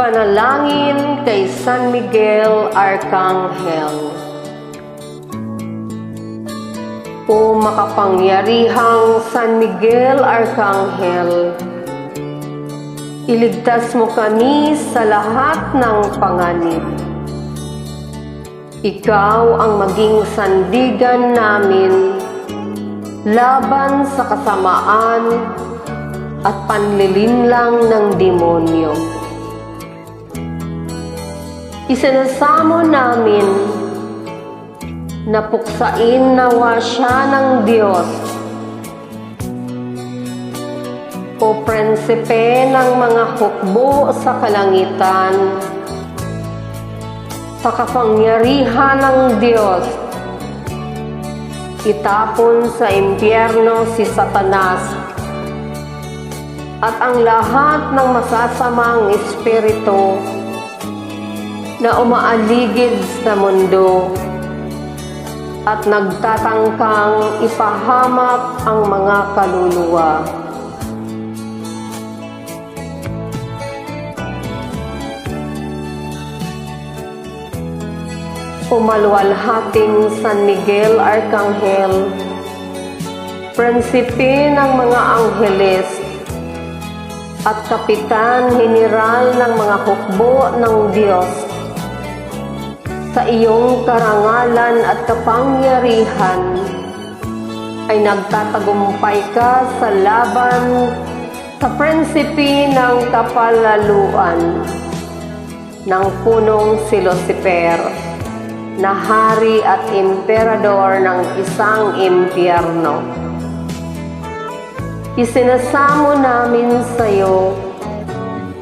Panalangin kay San Miguel Arcangel. O makapangyarihang San Miguel Arcangel, iligtas mo kami sa lahat ng panganib. Ikaw ang maging sandigan namin laban sa kasamaan at panlilinlang ng demonyo. Isinasamo namin na puksain nawa siya ng Diyos o prinsipe ng mga hukbo sa kalangitan, sa kapangyarihan ng Diyos, itapon sa impyerno si Satanas at ang lahat ng masasamang espiritu na umaaligid sa mundo at nagtatangkang ipahamak ang mga kaluluwa. Umalwalhating San Miguel Arcangel, prinsipe ng mga angheles at kapitan general ng mga hukbo ng Diyos, sa iyong karangalan at kapangyarihan ay nagtatagumpay ka sa laban sa prinsipe ng kapalaluan ng punong si Lucifer, na hari at emperador ng isang impyerno. Isinasamo namin sa iyo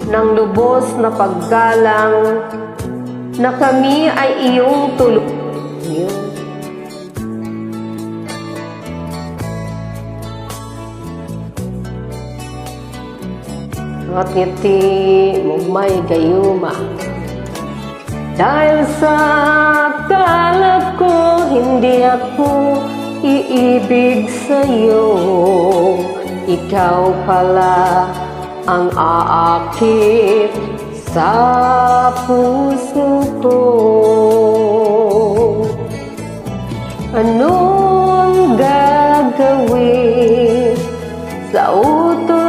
ng lubos na paggalang na kami ay iyong tulungan. At ngiti mugmay gayuma. Dahil sa akala ko hindi ako iibig sa'yo, ikaw pala ang aakit sa puso ko. Anong gagawin sa utos